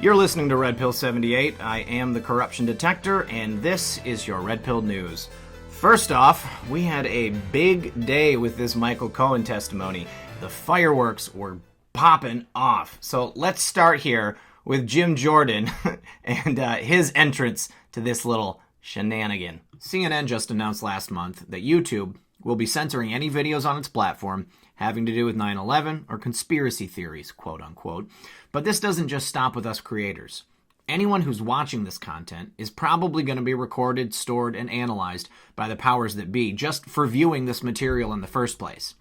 You're listening to Red Pill 78. I am the corruption detector, and this is your Red Pill news. First off, we had a big day with this Michael Cohen testimony. The fireworks were popping off. So let's start here with Jim Jordan and his entrance to this little shenanigan. CNN just announced last month that YouTube will be censoring any videos on its platform having to do with 9/11 or conspiracy theories, quote unquote. But this doesn't just stop with us creators. Anyone who's watching this content is probably going to be recorded, stored, and analyzed by the powers that be just for viewing this material in the first place.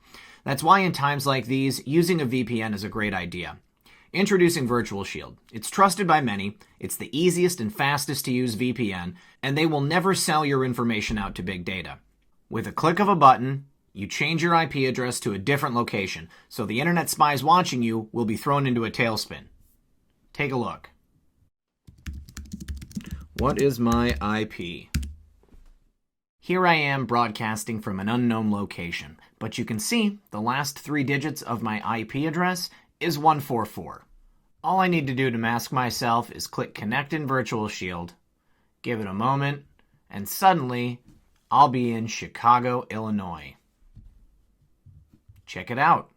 That's why in times like these, using a VPN is a great idea. Introducing Virtual Shield. It's trusted by many, it's the easiest and fastest to use VPN, and they will never sell your information out to big data. With a click of a button, you change your IP address to a different location, so the internet spies watching you will be thrown into a tailspin. Take a look. What is my IP? Here I am broadcasting from an unknown location, but you can see the last 3 digits of my IP address is 144. All I need to do to mask myself is click Connect in Virtual Shield, give it a moment, and suddenly I'll be in Chicago, Illinois. Check it out.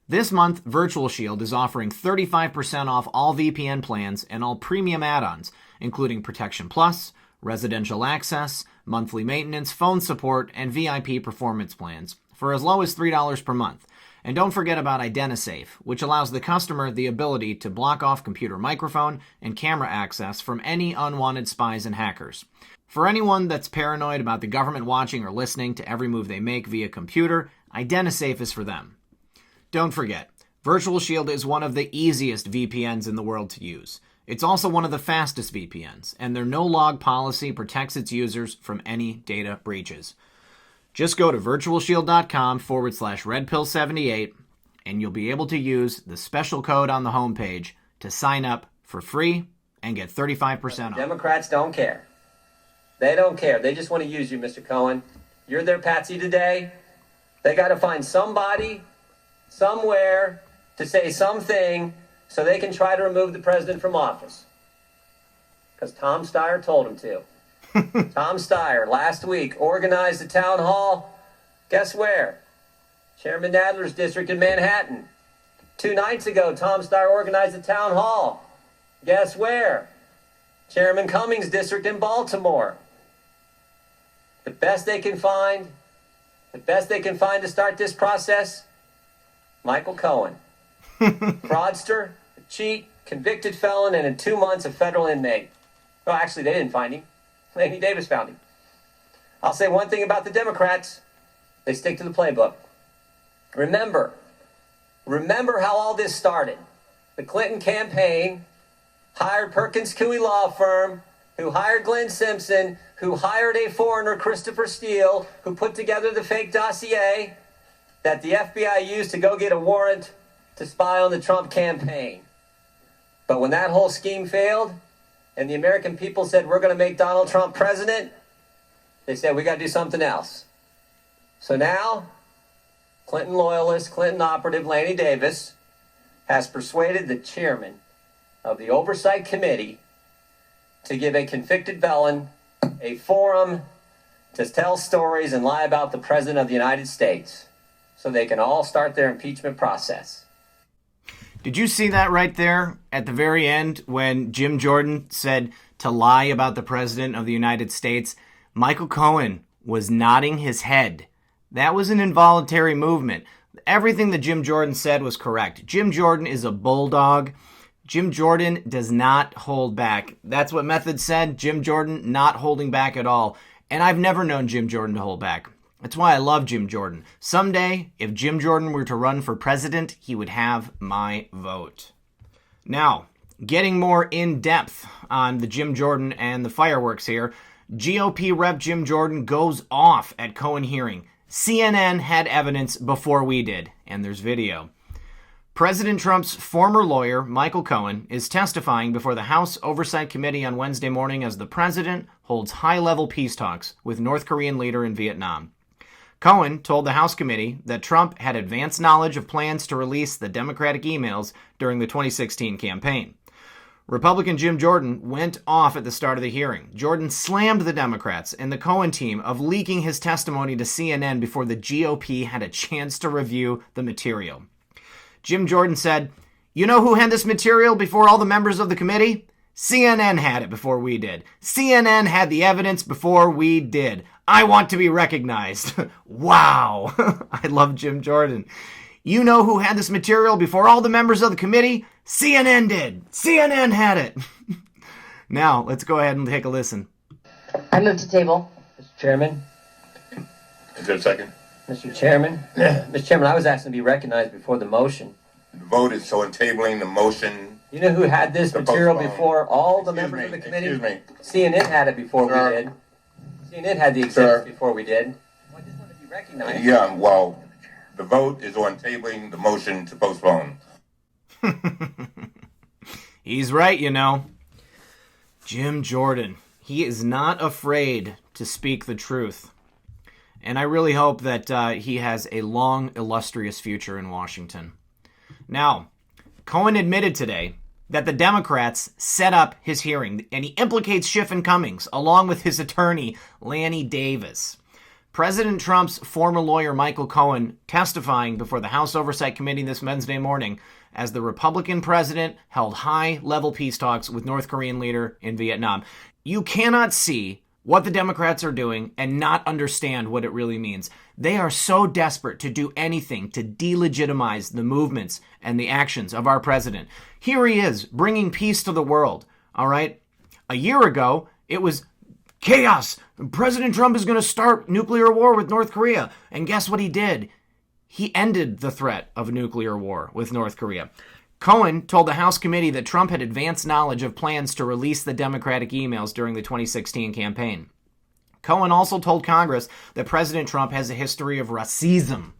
This month, Virtual Shield is offering 35% off all VPN plans and all premium add-ons, including Protection Plus, residential access, monthly maintenance, phone support, and VIP performance plans for as low as $3 per month. And don't forget about IdentiSafe, which allows the customer the ability to block off computer microphone and camera access from any unwanted spies and hackers. For anyone that's paranoid about the government watching or listening to every move they make via computer, IdentiSafe is for them. Don't forget, Virtual Shield is one of the easiest VPNs in the world to use. It's also one of the fastest VPNs, and their no-log policy protects its users from any data breaches. Just go to virtualshield.com/redpill78 and you'll be able to use the special code on the homepage to sign up for free and get 35% off. Democrats don't care. They don't care. They just want to use you, Mr. Cohen. You're their patsy today. They got to find somebody, somewhere, to say something so they can try to remove the president from office. Because Tom Steyer told him to. Tom Steyer, last week, organized a town hall. Guess where? Chairman Nadler's district in Manhattan. 2 nights ago, Tom Steyer organized a town hall. Guess where? Chairman Cummings' district in Baltimore. The best they can find to start this process, Michael Cohen. Fraudster, a cheat, convicted felon, and in 2 months a federal inmate. Well, actually, they didn't find him. Laney Davis found him. I'll say one thing about the Democrats. They stick to the playbook. Remember how all this started. The Clinton campaign hired Pkwy law firm, who hired Glenn Simpson, who hired a foreigner, Christopher Steele, who put together the fake dossier that the FBI used to go get a warrant to spy on the Trump campaign. But when that whole scheme failed, and the American people said, we're going to make Donald Trump president, they said, we got to do something else. So now, Clinton loyalist, Clinton operative Laney Davis has persuaded the chairman of the Oversight Committee to give a convicted felon a forum to tell stories and lie about the President of the United States so they can all start their impeachment process. Did you see that right there at the very end when Jim Jordan said to lie about the President of the United States? Michael Cohen was nodding his head. That was an involuntary movement. Everything that Jim Jordan said was correct. Jim Jordan is a bulldog. Jim Jordan does not hold back. That's what Method said. Jim Jordan not holding back at all. And I've never known Jim Jordan to hold back. That's why I love Jim Jordan. Someday, if Jim Jordan were to run for president, he would have my vote. Now, getting more in depth on the Jim Jordan and the fireworks here, GOP Rep Jim Jordan goes off at Cohen hearing. CNN had evidence before we did, and there's video. President Trump's former lawyer, Michael Cohen, is testifying before the House Oversight Committee on Wednesday morning as the president holds high-level peace talks with North Korean leader in Vietnam. Cohen told the House committee that Trump had advanced knowledge of plans to release the Democratic emails during the 2016 campaign. Republican Jim Jordan went off at the start of the hearing. Jordan slammed the Democrats and the Cohen team of leaking his testimony to CNN before the GOP had a chance to review the material. Jim Jordan said, "You know who had this material before all the members of the committee? CNN had it before we did. CNN had the evidence before we did. I want to be recognized." Wow. I love Jim Jordan. "You know who had this material before all the members of the committee? CNN did. CNN had it." Now, let's go ahead and take a listen. I move to table. Mr. Chairman. Is there a second? Mr. Chairman. Mr. Chairman, I was asking to be recognized before the motion. The vote is so in tabling the motion. You know who had this material postpone. before all the Excuse members me, of the committee? excuse me. CNN had it before Sir. we did. CNN had the exhibits Sir. before we did. Well, I just want to be recognized. Yeah, well, the vote is on tabling the motion to postpone. He's right, you know. Jim Jordan. He is not afraid to speak the truth. And I really hope that he has a long, illustrious future in Washington. Now, Cohen admitted today that the Democrats set up his hearing, and he implicates Schiff and Cummings, along with his attorney, Lanny Davis. President Trump's former lawyer, Michael Cohen, testifying before the House Oversight Committee this Wednesday morning as the Republican president held high-level peace talks with North Korean leader in Vietnam. You cannot see what the Democrats are doing and not understand what it really means. They are so desperate to do anything to delegitimize the movements and the actions of our president. Here he is, bringing peace to the world, all right? A year ago, it was chaos. President Trump is going to start nuclear war with North Korea. And guess what he did? He ended the threat of nuclear war with North Korea. Cohen told the House committee that Trump had advanced knowledge of plans to release the Democratic emails during the 2016 campaign. Cohen also told Congress that President Trump has a history of racism.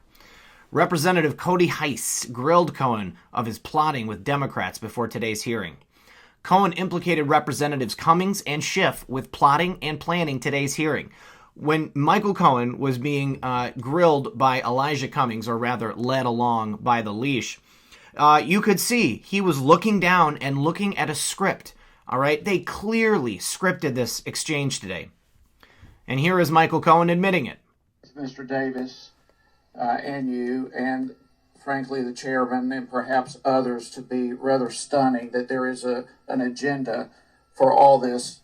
Representative Cody Heiss grilled Cohen of his plotting with Democrats before today's hearing. Cohen implicated Representatives Cummings and Schiff with plotting and planning today's hearing. When Michael Cohen was being grilled by Elijah Cummings, or rather led along by the leash, you could see he was looking down and looking at a script. All right, they clearly scripted this exchange today. And here is Michael Cohen admitting it. Mr. Davis and you, and frankly the chairman and perhaps others, to be rather stunning that there is an agenda for all this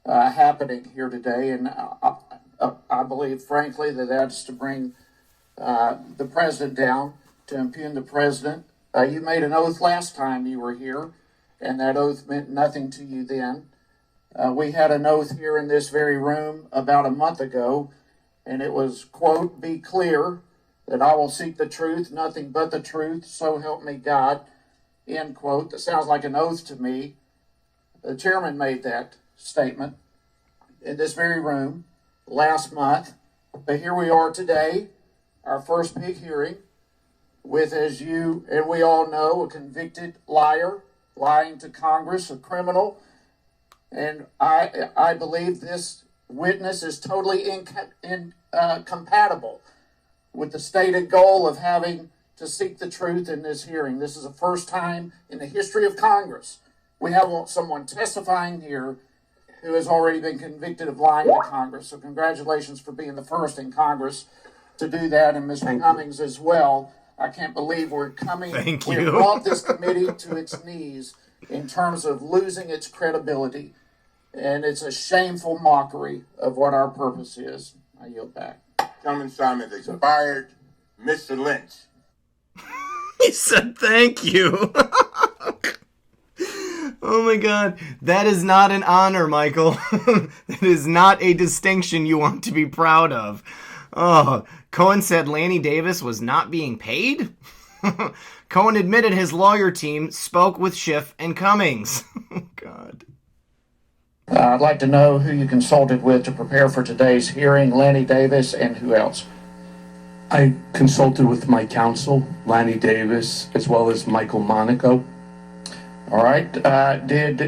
happening here today. And I believe, frankly, that that's to bring the president down, to impugn the president. You made an oath last time you were here, and that oath meant nothing to you then. We had an oath here in this very room about a month ago, and it was, quote, "Be clear that I will seek the truth, nothing but the truth, so help me God," end quote. That sounds like an oath to me. The chairman made that statement in this very room last month. But here we are today, our first big hearing, with, as you and we all know, a convicted liar, lying to Congress, a criminal. And I believe this witness is totally incompatible with the stated goal of having to seek the truth in this hearing. This is the first time in the history of Congress we have someone testifying here who has already been convicted of lying to Congress. So congratulations for being the first in Congress to do that, and Mr. Cummings as well. I can't believe we're coming. Thank we you. brought this committee to its knees in terms of losing its credibility. And it's a shameful mockery of what our purpose is. I yield back. Gentleman Simons expired. Mr. Lynch. He said thank you. Oh my God. That is not an honor, Michael. That is not a distinction you want to be proud of. Oh, Cohen said Lanny Davis was not being paid? Cohen admitted his lawyer team spoke with Schiff and Cummings. Oh, God. I'd like to know who you consulted with to prepare for today's hearing, Lanny Davis and who else? I consulted with my counsel, Lanny Davis, as well as Michael Monaco. All right. Did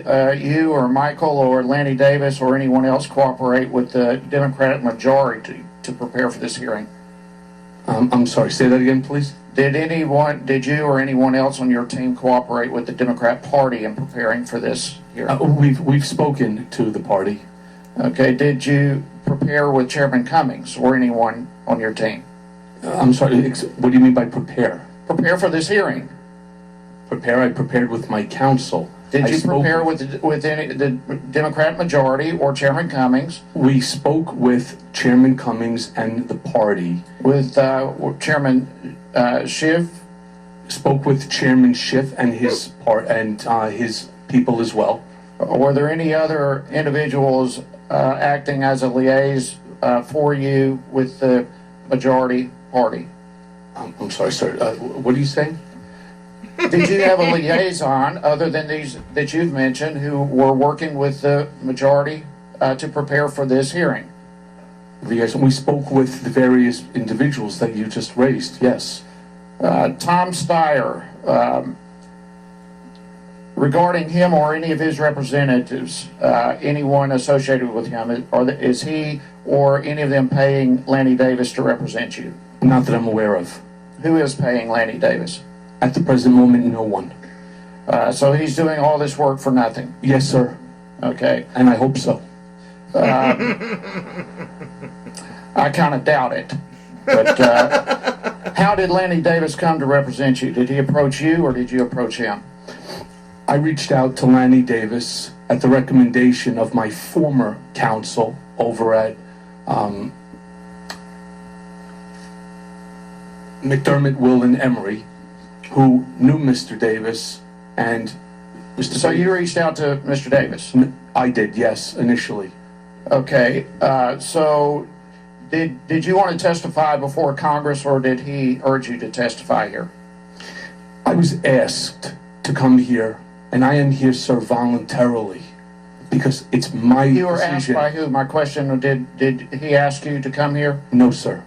you or Michael or Lanny Davis or anyone else cooperate with the Democratic majority to prepare for this hearing? I'm sorry, say that again, please. Did you or anyone else on your team cooperate with the Democrat Party in preparing for this hearing? We've spoken to the party. Okay, did you prepare with Chairman Cummings or anyone on your team? I'm sorry, what do you mean by prepare? Prepare for this hearing. Prepare, I prepared with my counsel. Did you prepare with the Democrat majority or Chairman Cummings? We spoke with Chairman Cummings and the party. With Chairman Schiff? Spoke with Chairman Schiff and his his people as well. Were there any other individuals acting as a liaison for you with the majority party? I'm sorry, sir. What are you saying? Did you have a liaison other than these that you've mentioned who were working with the majority to prepare for this hearing? We spoke with the various individuals that you just raised, yes. Tom Steyer, regarding him or any of his representatives, anyone associated with him, is he or any of them paying Lanny Davis to represent you? Not that I'm aware of. Who is paying Lanny Davis? At the present moment, no one. So he's doing all this work for nothing? Yes, sir. Okay. And I hope so. I kind of doubt it. But how did Lanny Davis come to represent you? Did he approach you or did you approach him? I reached out to Lanny Davis at the recommendation of my former counsel over at McDermott, Will, and Emery, who knew Mr. Davis and Mr. So you reached out to Mr. Davis? I did, yes, initially. Okay. So did you want to testify before Congress or did he urge you to testify here? I was asked to come here, and I am here, sir, voluntarily, because it's my You were decision. asked by who? My question, did he ask you to come here? No, sir.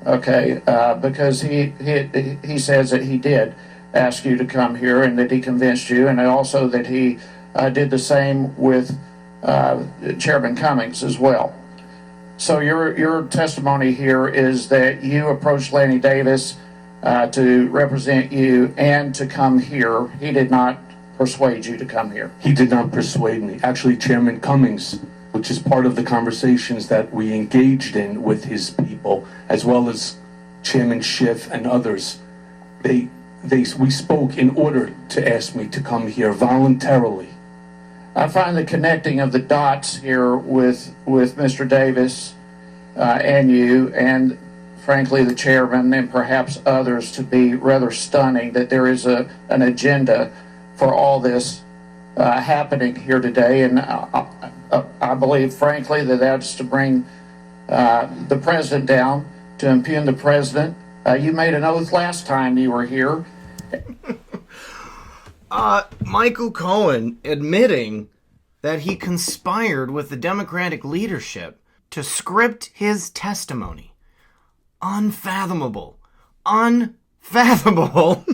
Okay, because he says that he did ask you to come here and that he convinced you, and also that he did the same with Chairman Cummings as well. So your testimony here is that you approached Lanny Davis to represent you and to come here. He did not persuade you to come here. He did not persuade me. Actually, Chairman Cummings, which is part of the conversations that we engaged in with his people, as well as Chairman Schiff and others, we spoke in order to ask me to come here voluntarily. I find the connecting of the dots here with Mr. Davis and you, and frankly the chairman and perhaps others, to be rather stunning that there is an agenda for all this happening here today. And I believe, frankly, that that's to bring the president down, to impugn the president. You made an oath last time you were here. Michael Cohen admitting that he conspired with the Democratic leadership to script his testimony. Unfathomable. Unfathomable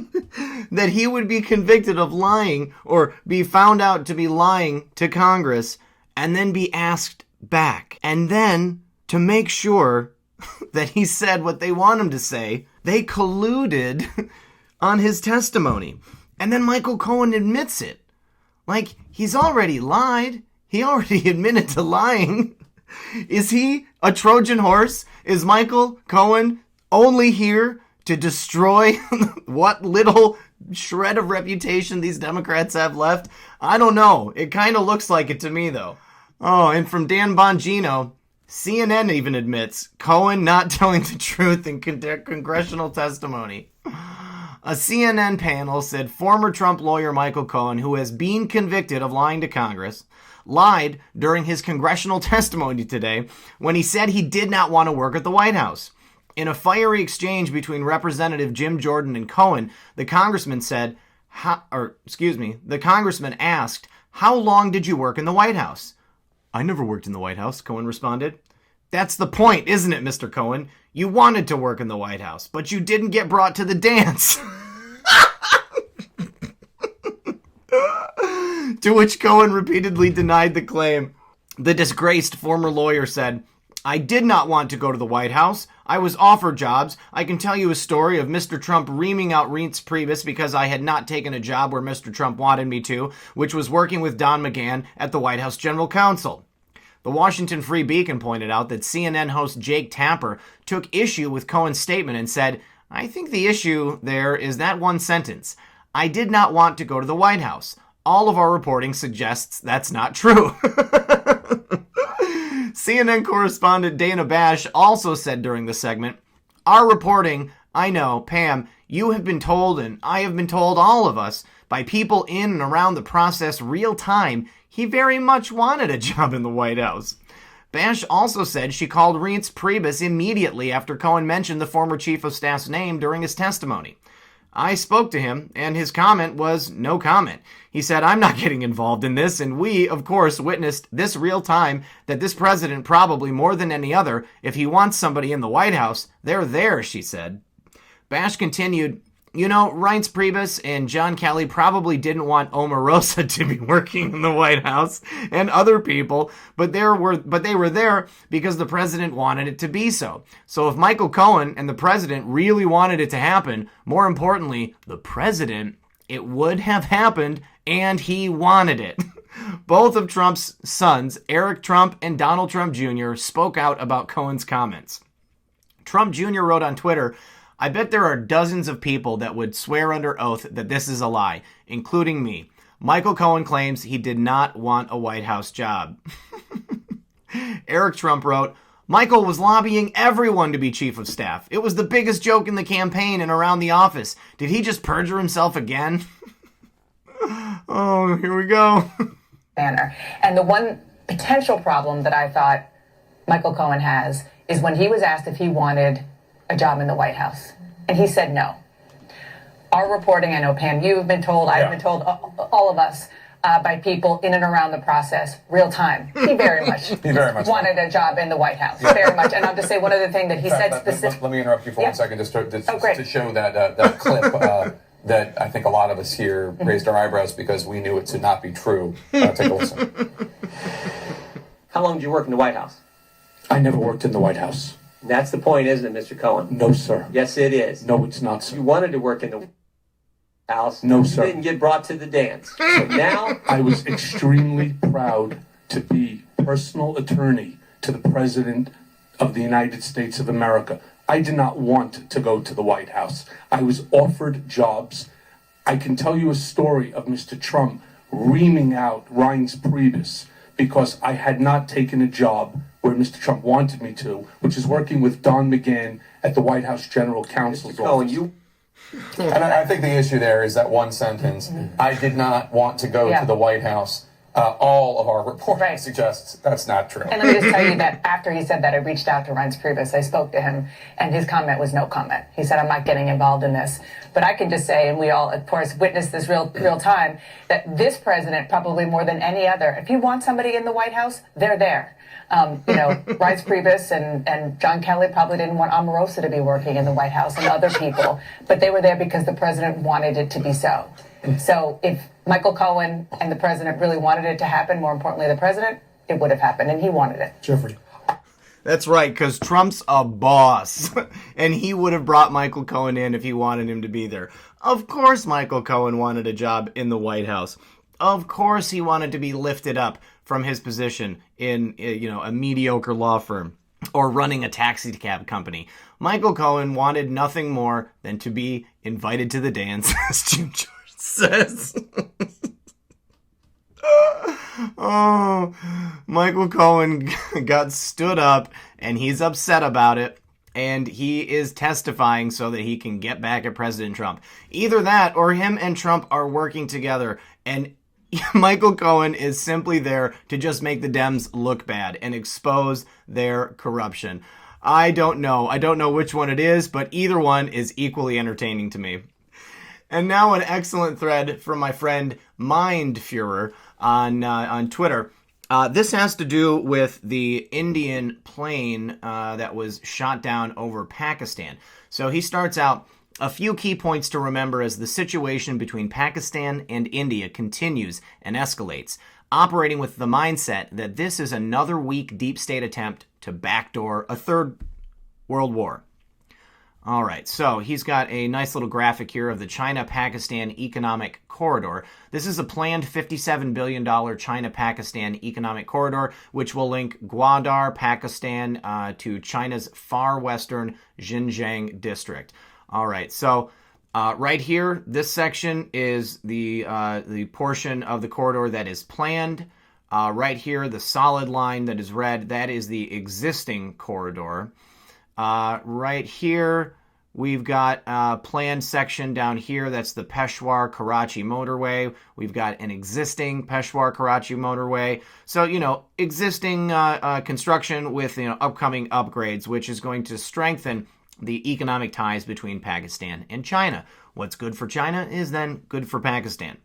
that he would be convicted of lying or be found out to be lying to Congress and then be asked back. And then, to make sure that he said what they want him to say, they colluded on his testimony. And then Michael Cohen admits it. Like, he's already lied. He already admitted to lying. Is he a Trojan horse? Is Michael Cohen only here to destroy what little shred of reputation these Democrats have left? I don't know. It kind of looks like it to me, though. Oh, and from Dan Bongino, CNN even admits Cohen not telling the truth in congressional testimony. A CNN panel said former Trump lawyer Michael Cohen, who has been convicted of lying to Congress, lied during his congressional testimony today when he said he did not want to work at the White House. In a fiery exchange between Representative Jim Jordan and Cohen, the congressman asked, "How long did you work in the White House?" "I never worked in the White House," Cohen responded. "That's the point, isn't it, Mr. Cohen? You wanted to work in the White House, but you didn't get brought to the dance." To which Cohen repeatedly denied the claim. The disgraced former lawyer said, I did not want to go to the White House. I was offered jobs. I can tell you a story of Mr. Trump reaming out Reince Priebus because I had not taken a job where Mr. Trump wanted me to, which was working with Don McGahn at the White House General Counsel. The Washington Free Beacon pointed out that CNN host Jake Tapper took issue with Cohen's statement and said, I think the issue there is that one sentence. I did not want to go to the White House. All of our reporting suggests that's not true. CNN correspondent Dana Bash also said during the segment, our reporting, I know, Pam, you have been told and I have been told, all of us, by people in and around the process real time, he very much wanted a job in the White House. Bash also said she called Reince Priebus immediately after Cohen mentioned the former chief of staff's name during his testimony. I spoke to him, and his comment was no comment. He said, I'm not getting involved in this, and we, of course, witnessed this real time that this president, probably more than any other, if he wants somebody in the White House, they're there, she said. Bash continued, you know, Reince Priebus and John Kelly probably didn't want Omarosa to be working in the White House and other people, but they were there because the president wanted it to be so. So if Michael Cohen and the president really wanted it to happen, more importantly, the president, it would have happened, and he wanted it. Both of Trump's sons, Eric Trump and Donald Trump Jr., spoke out about Cohen's comments. Trump Jr. wrote on Twitter, I bet there are dozens of people that would swear under oath that this is a lie, including me. Michael Cohen claims he did not want a White House job. Eric Trump wrote, Michael was lobbying everyone to be chief of staff. It was the biggest joke in the campaign and around the office. Did he just perjure himself again? Oh, here we go. And the one potential problem that I thought Michael Cohen has is when he was asked if he wanted a job in the White House, and he said no. Our reporting, I know, Pam, you've been told, I've been told, all of us, by people in and around the process, real time. He very much wanted a job in the White House, very much. And I'll just say one other thing that he said specifically. Let me interrupt you for 1 second just to show that clip that I think a lot of us here raised our eyebrows because we knew it to not be true. Take a listen. How long did you work in the White House? I never worked in the White House. And that's the point, isn't it, Mr. Cohen? No, sir. Yes, it is. No, it's not, sir. You wanted to work in the House. No, sir. You didn't get brought to the dance. So now... I was extremely proud to be personal attorney to the President of the United States of America. I did not want to go to the White House. I was offered jobs. I can tell you a story of Mr. Trump reaming out Reince Priebus because I had not taken a job where Mr. Trump wanted me to, which is working with Don McGahn at the White House General Counsel's office. And I think the issue there is that one sentence, I did not want to go to the White House. All of our reporting suggests that's not true. And let me just tell you that after he said that, I reached out to Reince Priebus. I spoke to him, and his comment was no comment. He said, I'm not getting involved in this. But I can just say, and we all, of course, witnessed this real time, that this president, probably more than any other, if you want somebody in the White House, they're there. Reince Priebus and John Kelly probably didn't want Omarosa to be working in the White House and other people, but they were there because the president wanted it to be so. So if Michael Cohen and the president really wanted it to happen, more importantly, the president, it would have happened, and he wanted it. Jeffrey. That's right, because Trump's a boss, and he would have brought Michael Cohen in if he wanted him to be there. Of course Michael Cohen wanted a job in the White House. Of course he wanted to be lifted up from his position in, a mediocre law firm or running a taxi cab company. Michael Cohen wanted nothing more than to be invited to the dance, as Jim George says. Oh, Michael Cohen got stood up, and he's upset about it, and he is testifying so that he can get back at President Trump. Either that, or him and Trump are working together, and Michael Cohen is simply there to just make the Dems look bad and expose their corruption. I don't know. I don't know which one it is, but either one is equally entertaining to me. And now an excellent thread from my friend Mindfuhrer on Twitter. This has to do with the Indian plane that was shot down over Pakistan. So he starts out, a few key points to remember as the situation between Pakistan and India continues and escalates. operating with the mindset that this is another weak deep state attempt to backdoor a third world war. All right, so he's got a nice little graphic here of the China-Pakistan Economic Corridor. This is a planned $57 billion China-Pakistan Economic Corridor, which will link Gwadar, Pakistan, to China's far western Xinjiang district. All right, so right here, this section is the portion of the corridor that is planned. Right here, the solid line that is red, that is the existing corridor. Right here, we've got a planned section down here. That's the Peshawar-Karachi motorway. We've got an existing Peshawar-Karachi motorway. So, existing construction with, upcoming upgrades, which is going to strengthen the economic ties between Pakistan and China. What's good for China is then good for Pakistan.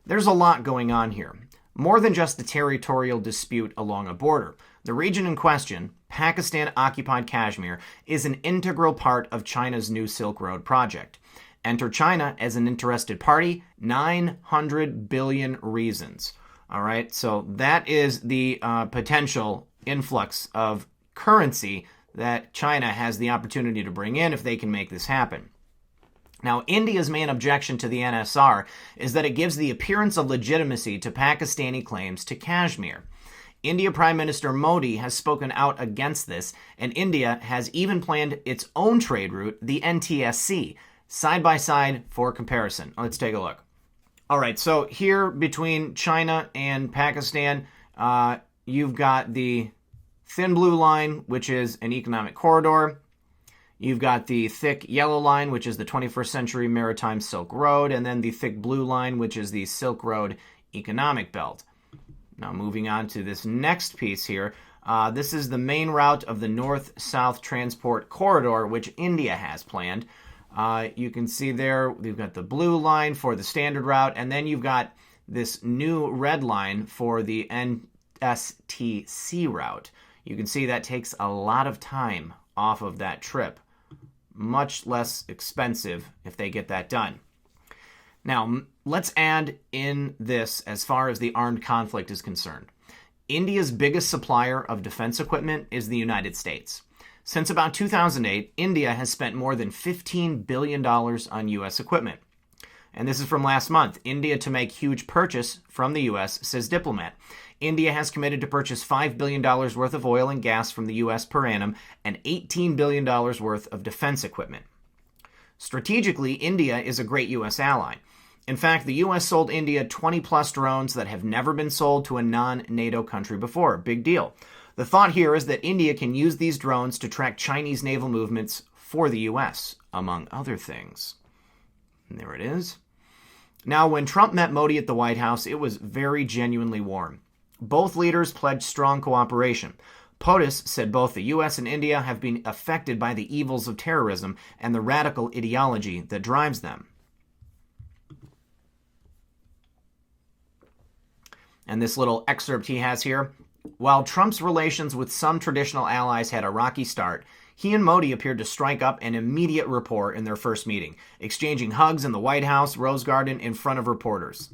There's a lot going on here. More than just a territorial dispute along a border. The region in question, Pakistan-occupied Kashmir, is an integral part of China's new Silk Road project. Enter China as an interested party, 900 billion reasons. All right, so that is the potential influx of currency that China has the opportunity to bring in if they can make this happen. Now, India's main objection to the NSR is that it gives the appearance of legitimacy to Pakistani claims to Kashmir. India Prime Minister Modi has spoken out against this, and India has even planned its own trade route, the NTSC, side by side for comparison. Let's take a look. All right, so here between China and Pakistan, you've got the thin blue line, which is an economic corridor. You've got the thick yellow line, which is the 21st century maritime Silk Road, and then the thick blue line, which is the Silk Road economic belt. Now moving on to this next piece here, this is the main route of the North-South Transport Corridor, which India has planned. You can see there, we've got the blue line for the standard route, and then you've got this new red line for the NSTC route. You can see that takes a lot of time off of that trip. Much less expensive if they get that done. Now, let's add in this as far as the armed conflict is concerned. India's biggest supplier of defense equipment is the United States. Since about 2008, India has spent more than $15 billion on U.S. equipment. And this is from last month. India to make huge purchase from the U.S., says diplomat. India has committed to purchase $5 billion worth of oil and gas from the U.S. per annum and $18 billion worth of defense equipment. Strategically, India is a great U.S. ally. In fact, the U.S. sold India 20-plus drones that have never been sold to a non-NATO country before. Big deal. The thought here is that India can use these drones to track Chinese naval movements for the U.S., among other things. And there it is. Now, when Trump met Modi at the White House, it was very genuinely warm. Both leaders pledged strong cooperation. POTUS said both the U.S. and India have been affected by the evils of terrorism and the radical ideology that drives them. And this little excerpt he has here. While Trump's relations with some traditional allies had a rocky start, he and Modi appeared to strike up an immediate rapport in their first meeting, exchanging hugs in the White House Rose Garden in front of reporters.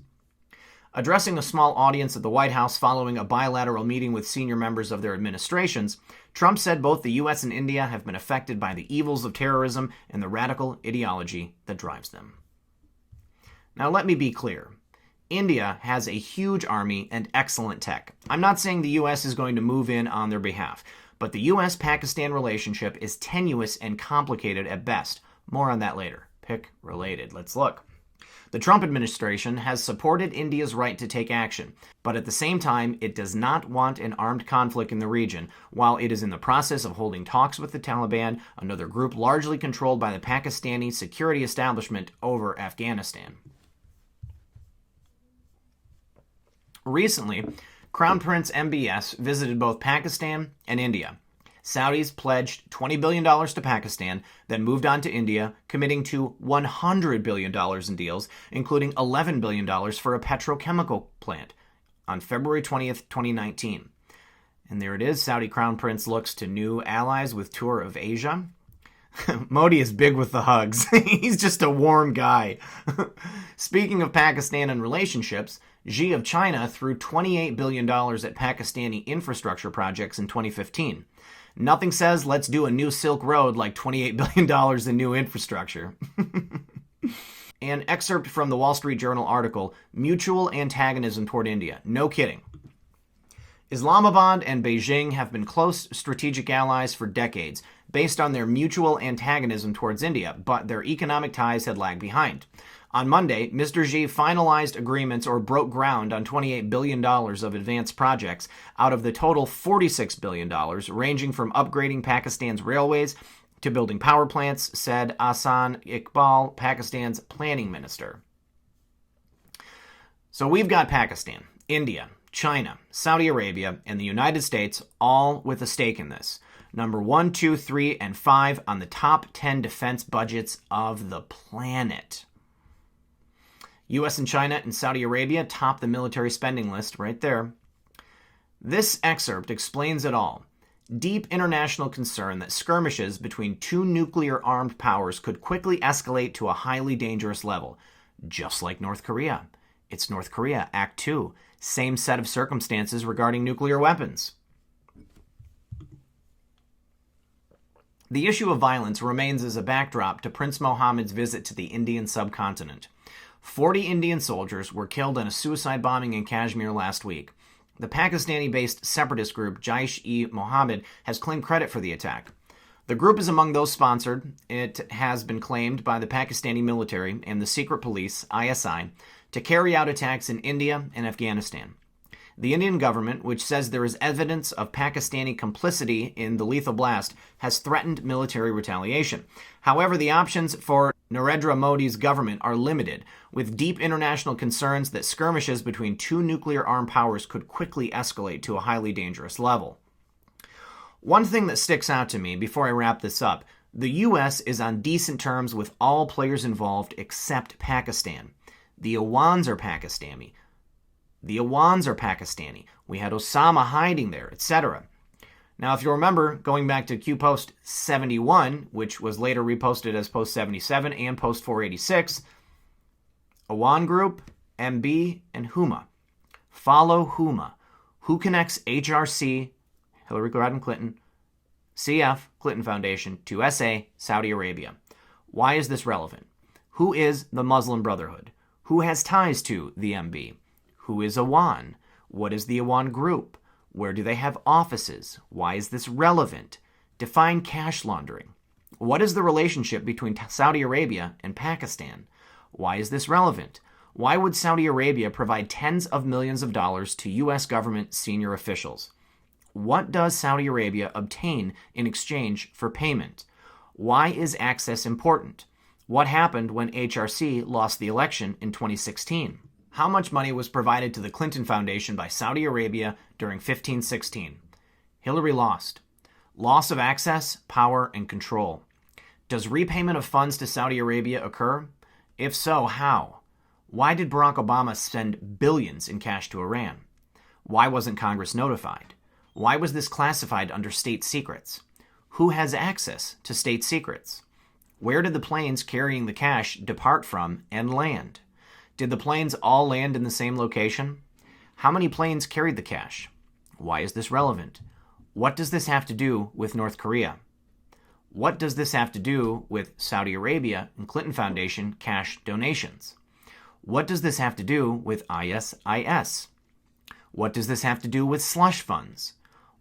Addressing a small audience at the White House following a bilateral meeting with senior members of their administrations, Trump said both the U.S. and India have been affected by the evils of terrorism and the radical ideology that drives them. Now let me be clear. India has a huge army and excellent tech. I'm not saying the U.S. is going to move in on their behalf, but the U.S.-Pakistan relationship is tenuous and complicated at best. More on that later. Pick related. Let's look. The Trump administration has supported India's right to take action, but at the same time, it does not want an armed conflict in the region, while it is in the process of holding talks with the Taliban, another group largely controlled by the Pakistani security establishment over Afghanistan. Recently, Crown Prince MBS visited both Pakistan and India. Saudis pledged $20 billion to Pakistan, then moved on to India, committing to $100 billion in deals, including $11 billion for a petrochemical plant, on February 20th, 2019. And there it is. Saudi Crown Prince looks to new allies with tour of Asia. Modi is big with the hugs. He's just a warm guy. Speaking of Pakistan and relationships, Xi of China threw $28 billion at Pakistani infrastructure projects in 2015. Nothing says let's do a new Silk Road like $28 billion in new infrastructure. An excerpt from the Wall Street Journal article, Mutual Antagonism Toward India. No kidding. Islamabad and Beijing have been close strategic allies for decades, based on their mutual antagonism towards India, but their economic ties had lagged behind. On Monday, Mr. Xi finalized agreements or broke ground on $28 billion of advanced projects out of the total $46 billion, ranging from upgrading Pakistan's railways to building power plants, said Ahsan Iqbal, Pakistan's planning minister. So we've got Pakistan, India, China, Saudi Arabia, and the United States all with a stake in this. Number 1, 2, 3, and 5 on the top 10 defense budgets of the planet. U.S. and China and Saudi Arabia top the military spending list right there. This excerpt explains it all. Deep international concern that skirmishes between two nuclear-armed powers could quickly escalate to a highly dangerous level, just like North Korea. It's North Korea, Act 2. Same set of circumstances regarding nuclear weapons. The issue of violence remains as a backdrop to Prince Mohammed's visit to the Indian subcontinent. 40 Indian soldiers were killed in a suicide bombing in Kashmir last week. The Pakistani-based separatist group Jaish-e-Mohammed has claimed credit for the attack. The group is among those sponsored. It has been claimed by the Pakistani military and the secret police, ISI, to carry out attacks in India and Afghanistan. The Indian government, which says there is evidence of Pakistani complicity in the lethal blast, has threatened military retaliation. However, the options for Narendra Modi's government are limited, with deep international concerns that skirmishes between two nuclear-armed powers could quickly escalate to a highly dangerous level. One thing that sticks out to me before I wrap this up, the U.S. is on decent terms with all players involved except Pakistan. The Awans are Pakistani. We had Osama hiding there, etc. Now, if you remember, going back to Q Post 71, which was later reposted as Post 77 and Post 486, Awan Group, MB, and Huma. Follow Huma. Who connects HRC, Hillary Clinton, CF, Clinton Foundation, to SA, Saudi Arabia? Why is this relevant? Who is the Muslim Brotherhood? Who has ties to the MB? Who is Awan? What is the Awan Group? Where do they have offices? Why is this relevant? Define cash laundering. What is the relationship between Saudi Arabia and Pakistan? Why is this relevant? Why would Saudi Arabia provide tens of millions of dollars to U.S. government senior officials? What does Saudi Arabia obtain in exchange for payment? Why is access important? What happened when HRC lost the election in 2016? How much money was provided to the Clinton Foundation by Saudi Arabia during 15-16? Hillary lost. Loss of access, power, and control. Does repayment of funds to Saudi Arabia occur? If so, how? Why did Barack Obama send billions in cash to Iran? Why wasn't Congress notified? Why was this classified under state secrets? Who has access to state secrets? Where did the planes carrying the cash depart from and land? Did the planes all land in the same location? How many planes carried the cash? Why is this relevant? What does this have to do with North Korea? What does this have to do with Saudi Arabia and Clinton Foundation cash donations? What does this have to do with ISIS? What does this have to do with slush funds?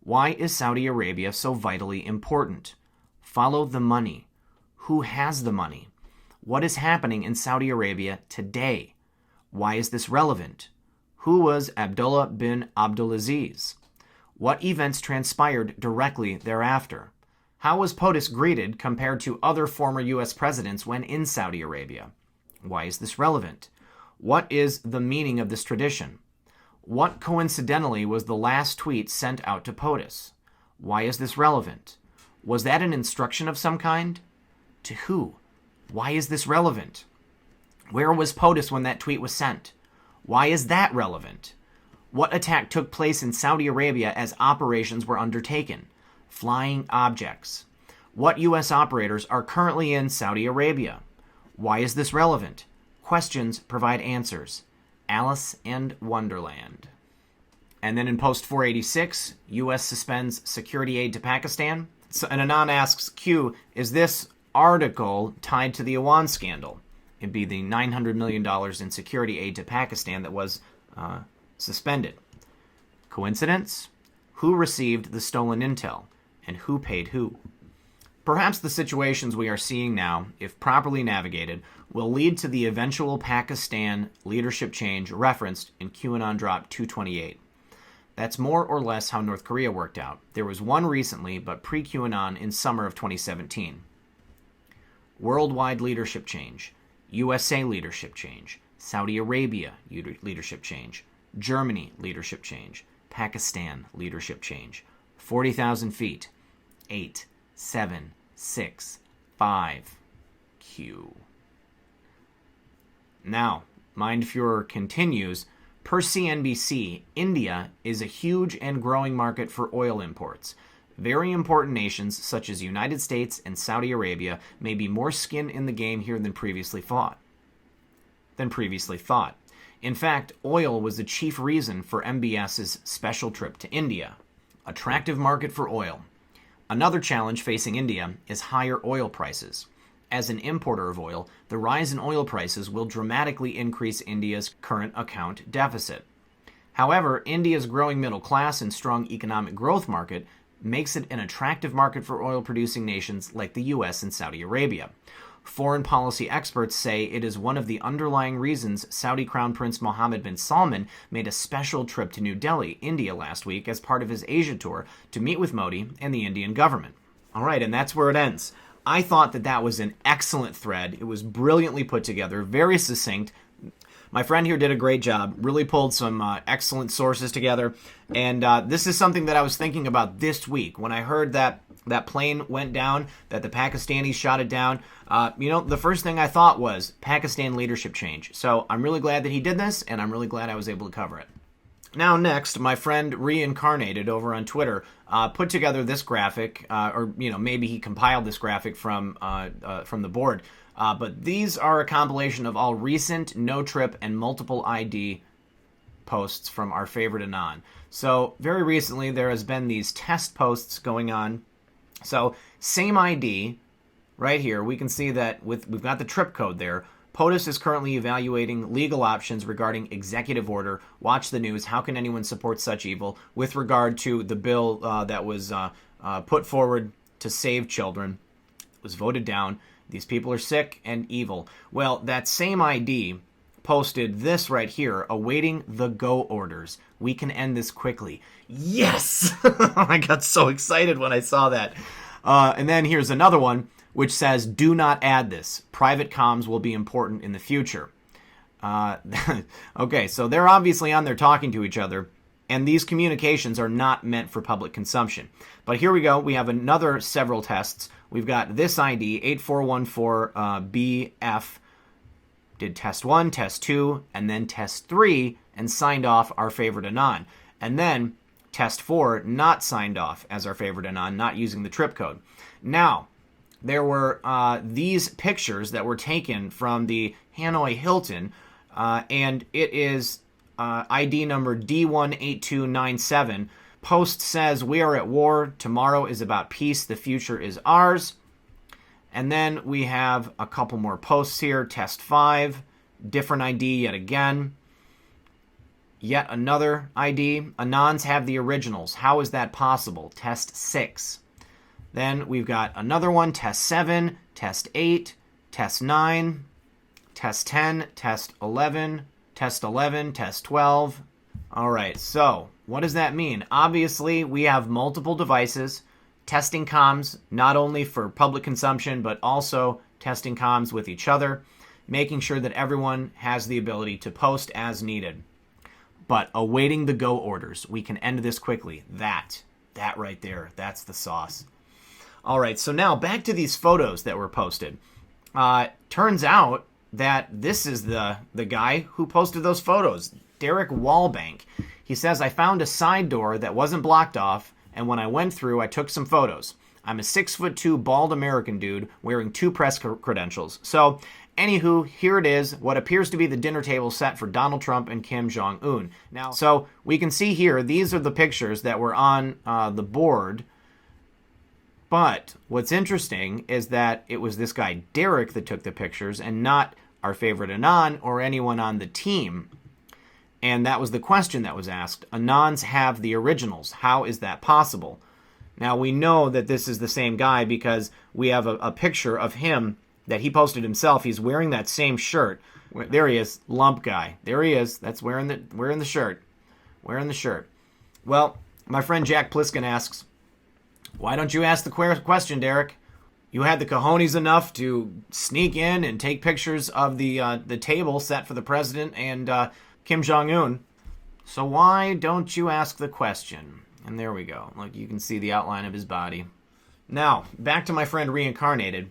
Why is Saudi Arabia so vitally important? Follow the money. Who has the money? What is happening in Saudi Arabia today? Why is this relevant? Who was Abdullah bin Abdulaziz? What events transpired directly thereafter? How was POTUS greeted compared to other former U.S. presidents when in Saudi Arabia? Why is this relevant? What is the meaning of this tradition? What coincidentally was the last tweet sent out to POTUS? Why is this relevant? Was that an instruction of some kind? To who? Why is this relevant? Where was POTUS when that tweet was sent? Why is that relevant? What attack took place in Saudi Arabia as operations were undertaken? Flying objects. What U.S. operators are currently in Saudi Arabia? Why is this relevant? Questions provide answers. Alice in Wonderland. And then in post 486, U.S. suspends security aid to Pakistan. So, and Anon asks, Q, is this article tied to the Awan scandal? It'd be the $900 million in security aid to Pakistan that was suspended. Coincidence? Who received the stolen intel? And who paid who? Perhaps the situations we are seeing now, if properly navigated, will lead to the eventual Pakistan leadership change referenced in QAnon Drop 228. That's more or less how North Korea worked out. There was one recently, but pre-QAnon in summer of 2017. Worldwide leadership change. USA leadership change. Saudi Arabia leadership change. Germany leadership change. Pakistan leadership change. 40,000 feet. 8, 7, 6, 5. Q. Now, Mind Fuhrer continues, per CNBC, India is a huge and growing market for oil imports. Very important nations such as the United States and Saudi Arabia may be more skin in the game here than previously thought. In fact, oil was the chief reason for MBS's special trip to India. Attractive market for oil. Another challenge facing India is higher oil prices. As an importer of oil, the rise in oil prices will dramatically increase India's current account deficit. However, India's growing middle class and strong economic growth market makes it an attractive market for oil-producing nations like the U.S. and Saudi Arabia. Foreign policy experts say it is one of the underlying reasons Saudi Crown Prince Mohammed bin Salman made a special trip to New Delhi, India last week as part of his Asia tour to meet with Modi and the Indian government. All right, and that's where it ends. I thought that was an excellent thread. It was brilliantly put together, very succinct. My friend here did a great job, really pulled some excellent sources together. And this is something that I was thinking about this week when I heard that plane went down, that the Pakistanis shot it down. The first thing I thought was Pakistan leadership change. So I'm really glad that he did this, and I'm really glad I was able to cover it. Now next, my friend Reincarnated over on Twitter put together this graphic, or maybe he compiled this graphic from the board. But these are a compilation of all recent, no-trip, and multiple ID posts from our favorite Anon. So very recently, there has been these test posts going on. So same ID, right here. We can see that we've got the trip code there. POTUS is currently evaluating legal options regarding executive order. Watch the news. How can anyone support such evil? With regard to the bill that was put forward to save children, it was voted down. These people are sick and evil. Well, that same ID posted this right here, awaiting the go orders. We can end this quickly. Yes! I got so excited when I saw that. And then here's another one, which says, do not add this. Private comms will be important in the future. Okay, so they're obviously on there talking to each other, and these communications are not meant for public consumption. But here we go. We have another several tests. We've got this ID, 8414BF, did test 1, test 2, and then test 3, and signed off our favorite Anon. And then test 4, not signed off as our favorite Anon, not using the trip code. Now, there were these pictures that were taken from the Hanoi Hilton, and it is ID number D18297. Post says, we are at war. Tomorrow is about peace. The future is ours. And then we have a couple more posts here. Test 5, different ID yet again. Yet another ID. Anons have the originals. How is that possible? Test 6. Then we've got another one, test 7, test 8, test 9, test 10, test 11, test 11, test 12. All right, so what does that mean? Obviously, we have multiple devices testing comms, not only for public consumption, but also testing comms with each other, making sure that everyone has the ability to post as needed. But awaiting the go orders, we can end this quickly. That right there, that's the sauce. All right, so now back to these photos that were posted. Turns out that this is the guy who posted those photos, Derek Wallbank. He says, I found a side door that wasn't blocked off, and when I went through, I took some photos. I'm a 6'2" bald American dude wearing 2 press credentials. So Anywho, here it is, what appears to be the dinner table set for Donald Trump and Kim Jong-un. Now, so we can see here, these are the pictures that were on the board. But what's interesting is that it was this guy, Derek, that took the pictures and not our favorite Anon or anyone on the team. And that was the question that was asked. Anons have the originals. How is that possible? Now, we know that this is the same guy because we have a picture of him that he posted himself. He's wearing that same shirt. There he is, lump guy. There he is. That's wearing the shirt. Wearing the shirt. Well, my friend Jack Pliskin asks, why don't you ask the question, Derek? You had the cojones enough to sneak in and take pictures of the table set for the president and Kim Jong-un. So why don't you ask the question? And there we go. Look, you can see the outline of his body. Now, back to my friend Reincarnated.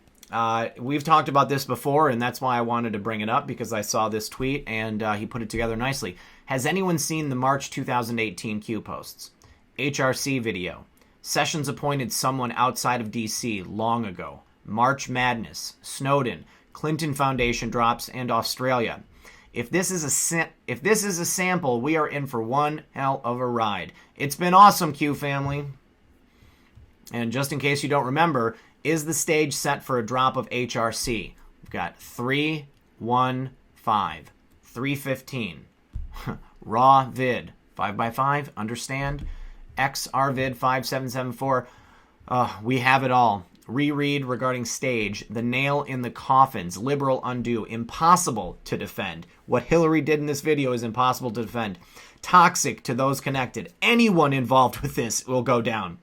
We've talked about this before, and that's why I wanted to bring it up, because I saw this tweet, and he put it together nicely. Has anyone seen the March 2018 Q posts? HRC video. Sessions appointed someone outside of D.C. long ago. March Madness. Snowden. Clinton Foundation drops, and Australia. If this is a sample, we are in for one hell of a ride. It's been awesome, Q family. And just in case you don't remember, is the stage set for a drop of HRC? We've got 315, 315. Raw vid, 5x5, understand? XRvid 5774. We have it all. Reread regarding stage. The nail in the coffins. Liberal undo. Impossible to defend. What Hillary did in this video is impossible to defend. Toxic to those connected. Anyone involved with this will go down.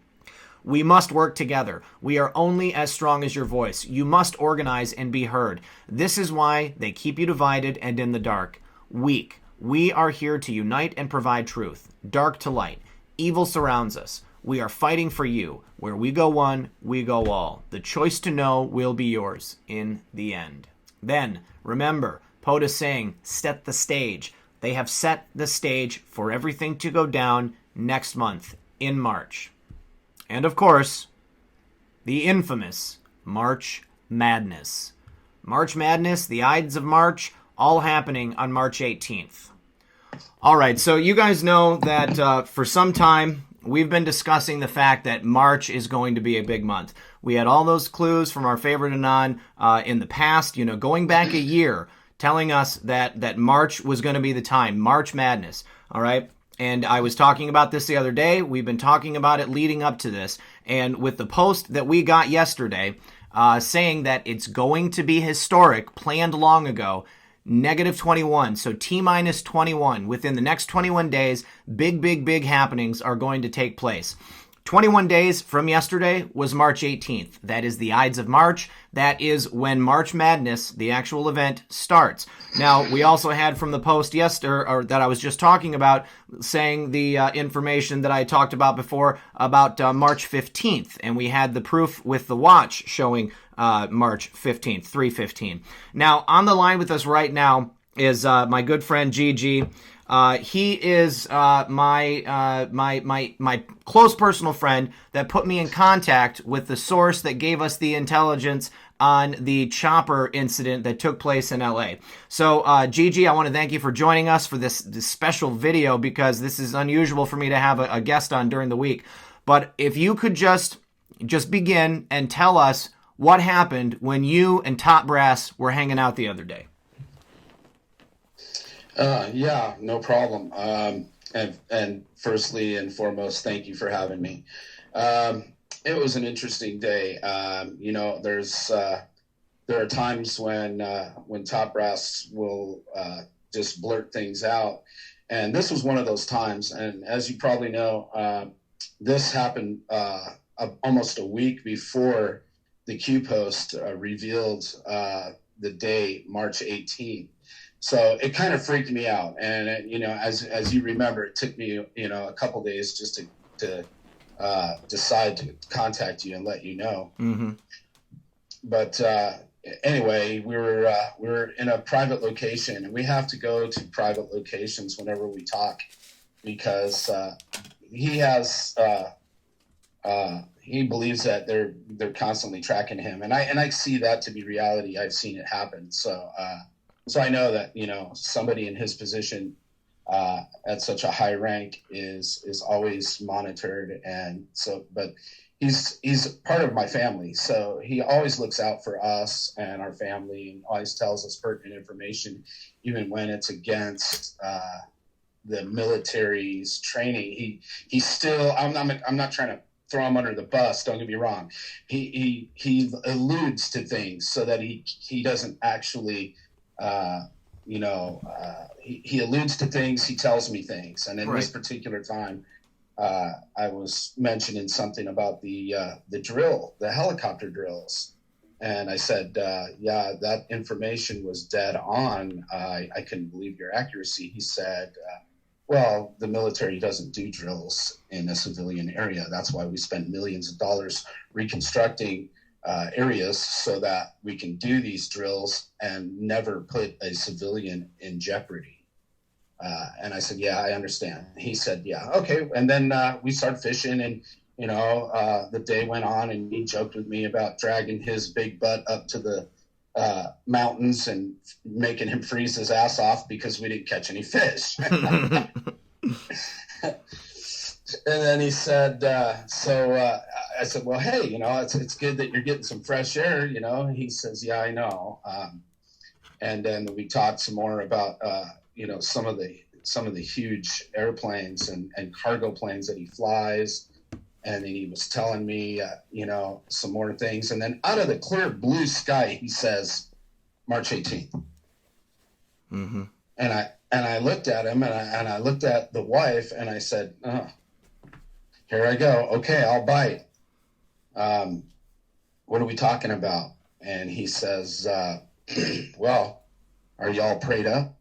We must work together. We are only as strong as your voice. You must organize and be heard. This is why they keep you divided and in the dark. Weak. We are here to unite and provide truth. Dark to light. Evil surrounds us. We are fighting for you. Where we go one, we go all. The choice to know will be yours in the end. Then, remember, POTUS saying, set the stage. They have set the stage for everything to go down next month in March. And of course, the infamous March Madness. March Madness, the Ides of March, all happening on March 18th. All right, so you guys know that for some time, we've been discussing the fact that March is going to be a big month. We had all those clues from our favorite Anon in the past, going back a year, telling us that March was going to be the time, March Madness, all right? And I was talking about this the other day. We've been talking about it leading up to this. And with the post that we got yesterday saying that it's going to be historic, planned long ago, -21, so T-minus 21. Within the next 21 days, big happenings are going to take place. 21 days from yesterday was March 18th. That is the Ides of March. That is when March Madness, the actual event, starts. Now, we also had from the post yesterday, or that I was just talking about, saying the information that I talked about before about March 15th. And we had the proof with the watch showing March 15th, 315. Now, on the line with us right now is my good friend Gigi. He is my close personal friend that put me in contact with the source that gave us the intelligence on the chopper incident that took place in LA. So, Gigi, I want to thank you for joining us for this special video, because this is unusual for me to have a guest on during the week. But if you could just begin and tell us what happened when you and Top Brass were hanging out the other day. Yeah, no problem. And firstly and foremost, thank you for having me. It was an interesting day. There are times when Top Brass will just blurt things out, and this was one of those times. And as you probably know, this happened almost a week before the Q post revealed the day, March 18th. So it kind of freaked me out. And, as you remember, it took me, a couple days just to decide to contact you and let you know. Mm-hmm. But anyway, we were in a private location, and we have to go to private locations whenever we talk, because he has he believes that they're constantly tracking him, and I see that to be reality. I've seen it happen. So I know that somebody in his position at such a high rank is always monitored, and so but he's part of my family, so he always looks out for us and our family, and always tells us pertinent information, even when it's against the military's training. He still, I'm not trying to throw him under the bus, don't get me wrong. He alludes to things so that he doesn't actually he alludes to things, he tells me things. And in this particular time, I was mentioning something about the helicopter drills. And I said, yeah, that information was dead on. I couldn't believe your accuracy. He said, well, the military doesn't do drills in a civilian area. That's why we spend millions of dollars reconstructing areas so that we can do these drills and never put a civilian in jeopardy. And I said, yeah, I understand. He said, yeah, okay. And then we started fishing, and the day went on, and he joked with me about dragging his big butt up to the mountains and making him freeze his ass off because we didn't catch any fish. And then he said, I said, well, hey, it's good that you're getting some fresh air, He says, yeah, I know. And then we talked some more about, some of the huge airplanes and cargo planes that he flies. And then he was telling me, some more things. And then out of the clear blue sky, he says, March 18th. Mm-hmm. And I looked at him, and I looked at the wife, and I said, oh, here I go. Okay, I'll bite. What are we talking about? And he says, well, are y'all prayed up?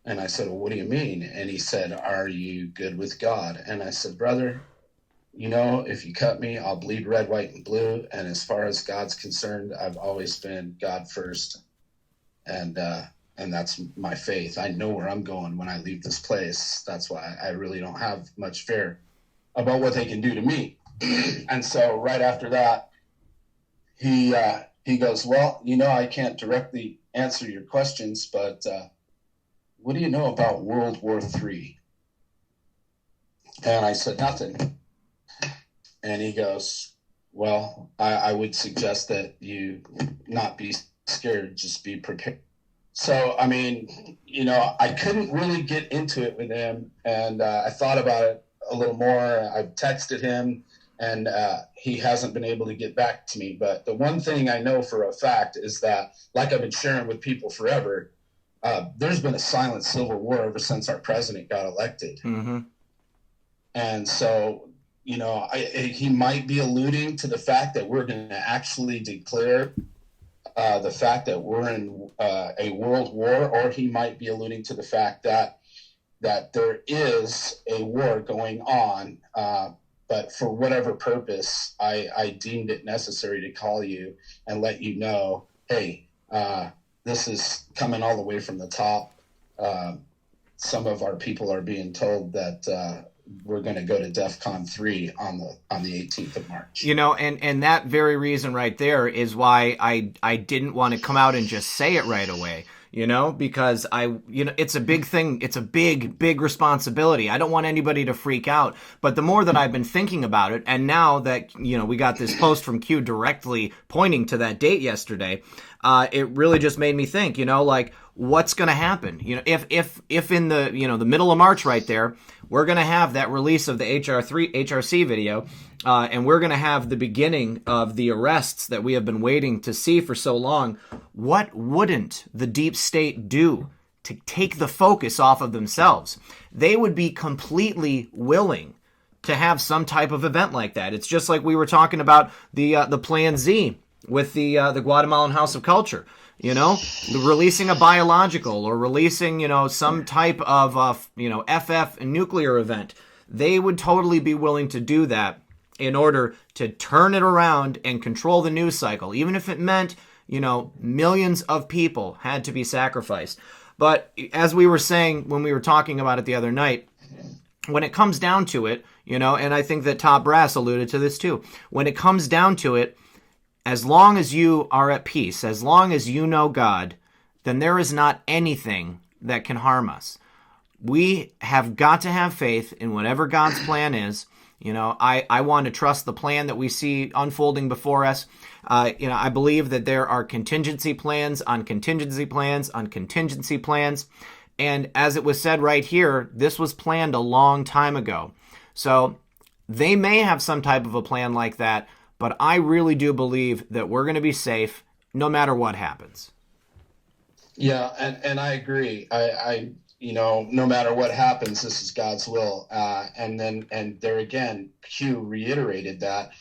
And I said, well, what do you mean? And he said, are you good with God? And I said, brother, if you cut me, I'll bleed red, white, and blue. And as far as God's concerned, I've always been God first. And that's my faith. I know where I'm going when I leave this place. That's why I really don't have much fear about what they can do to me. And so right after that, he goes, well, I can't directly answer your questions, but what do you know about World War III? And I said, nothing. And he goes, well, I would suggest that you not be scared, just be prepared. So, I couldn't really get into it with him, and I thought about it a little more. I've texted him, and he hasn't been able to get back to me. But the one thing I know for a fact is that, like I've been sharing with people forever, there's been a silent civil war ever since our president got elected. Mm-hmm. And so, he might be alluding to the fact that we're going to actually declare the fact that we're in a world war, or he might be alluding to the fact that there is a war going on. But for whatever purpose, I deemed it necessary to call you and let you know, hey, this is coming all the way from the top. Some of our people are being told that we're going to go to DEFCON 3 on the 18th of March. And that very reason right there is why I didn't want to come out and just say it right away. Because it's a big thing. It's a big responsibility. I don't want anybody to freak out. But the more that I've been thinking about it, and now that, we got this post from Q directly pointing to that date yesterday, it really just made me think, what's going to happen? If in the, the middle of March right there, we're going to have that release of the HRC video, and we're going to have the beginning of the arrests that we have been waiting to see for so long. What wouldn't the deep state do to take the focus off of themselves? They would be completely willing to have some type of event like that. It's just like we were talking about the Plan Z with the Guatemalan House of Culture. Releasing a biological or releasing, some type of, FF nuclear event. They would totally be willing to do that in order to turn it around and control the news cycle, even if it meant, millions of people had to be sacrificed. But as we were saying when we were talking about it the other night, when it comes down to it, and I think that Top Brass alluded to this too, when it comes down to it, as long as you are at peace, as long as you know God, then there is not anything that can harm us. We have got to have faith in whatever God's plan is. I want to trust the plan that we see unfolding before us. I believe that there are contingency plans on contingency plans on contingency plans. And as it was said right here, this was planned a long time ago. So they may have some type of a plan like that, but I really do believe that we're going to be safe no matter what happens. Yeah, and I agree. I no matter what happens, this is God's will. And there again, Hugh reiterated that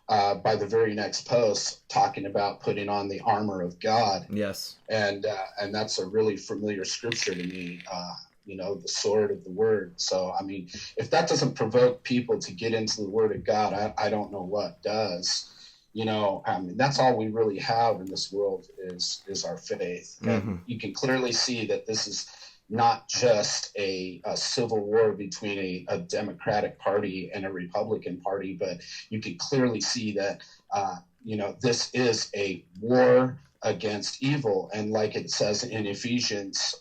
by the very next post, talking about putting on the armor of God. Yes. And that's a really familiar scripture to me, the sword of the word. So, I mean, if that doesn't provoke people to get into the word of God, I don't know what does. That's all we really have in this world is our faith. Mm-hmm. And you can clearly see that this is not just a civil war between a Democratic Party and a Republican Party, but you can clearly see that, this is a war against evil. And like it says in Ephesians,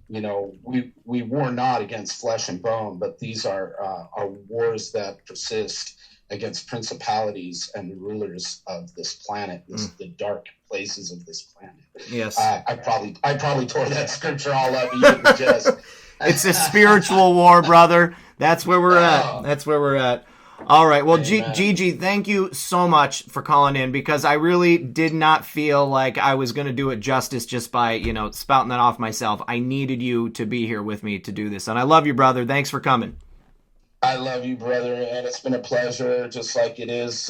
we war not against flesh and bone, but these are wars that persist against principalities and the rulers of this planet, the dark places of this planet. Yes. I probably tore that scripture all up. Even just. It's a spiritual war, brother. That's where we're at. That's where we're at. All right. Well, Gigi, thank you so much for calling in, because I really did not feel like I was going to do it justice just by, spouting that off myself. I needed you to be here with me to do this. And I love you, brother. Thanks for coming. I love you, brother, and it's been a pleasure, just like it is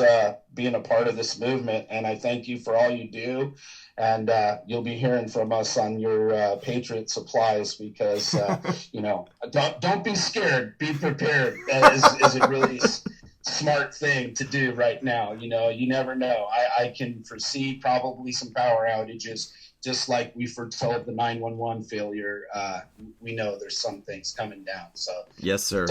being a part of this movement. And I thank you for all you do. And you'll be hearing from us on your Patriot supplies, because, don't be scared. Be prepared. That is a really smart thing to do right now. You never know. I can foresee probably some power outages. Just like we foretold the 911 failure, we know there's some things coming down. So yes, sir. It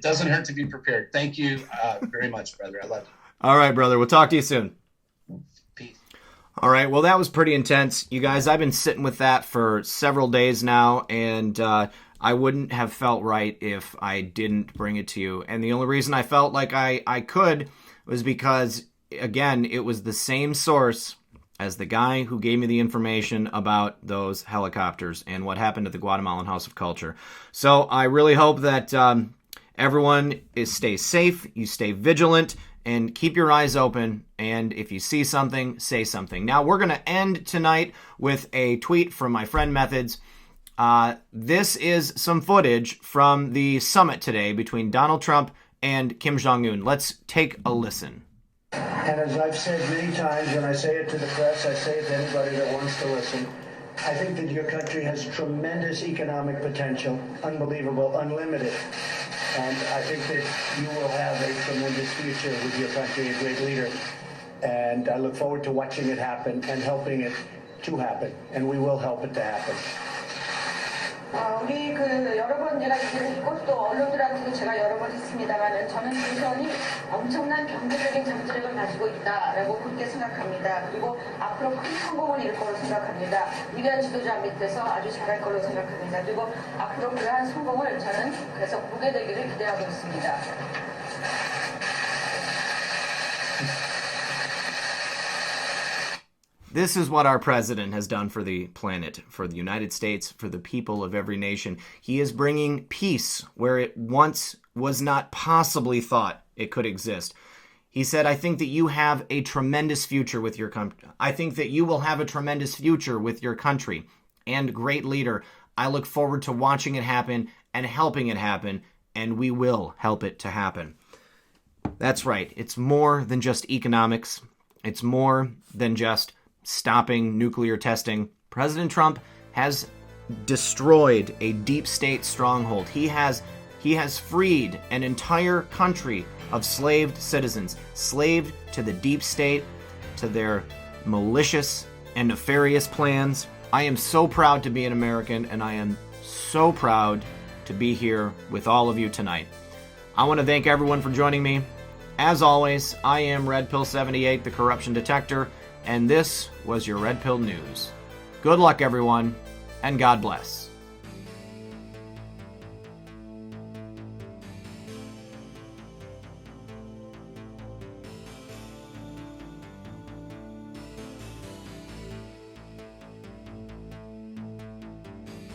doesn't hurt to be prepared. Thank you very much, brother. I love you. All right, brother. We'll talk to you soon. Peace. All right. Well, that was pretty intense, you guys. I've been sitting with that for several days now, and I wouldn't have felt right if I didn't bring it to you. And the only reason I felt like I could was because, again, it was the same source as the guy who gave me the information about those helicopters and what happened at the Guatemalan House of Culture. So I really hope that everyone stays safe, you stay vigilant, and keep your eyes open. And if you see something, say something. Now, we're going to end tonight with a tweet from my friend Methods. This is some footage from the summit today between Donald Trump and Kim Jong-un. Let's take a listen. And as I've said many times, when I say it to the press, I say it to anybody that wants to listen, I think that your country has tremendous economic potential, unbelievable, unlimited. And I think that you will have a tremendous future with your country, a great leader. And I look forward to watching it happen and helping it to happen. And we will help it to happen. 우리 여러 번 제가 얘기를 했고 또 언론들한테도 제가 여러 번 했습니다만은 저는 조선이 엄청난 경제적인 잠재력을 가지고 있다라고 그렇게 생각합니다. 그리고 앞으로 큰 성공을 이룰 거로 생각합니다. 위대한 지도자 밑에서 아주 잘할 거로 생각합니다. 그리고 앞으로 그러한 성공을 저는 계속 보게 되기를 기대하고 있습니다. This is what our president has done for the planet, for the United States, for the people of every nation. He is bringing peace where it once was not possibly thought it could exist. He said, I think that you have a tremendous future with your country. I think that you will have a tremendous future with your country. And great leader, I look forward to watching it happen and helping it happen, and we will help it to happen. That's right. It's more than just economics. It's more than just stopping nuclear testing. President Trump has destroyed a deep state stronghold. He has freed an entire country of slaved citizens, slaved to the deep state, to their malicious and nefarious plans. I am so proud to be an American, and I am so proud to be here with all of you tonight. I want to thank everyone for joining me. As always, I am Red Pill 78, the corruption detector, and this was your Red Pill News. Good luck, everyone, and God bless.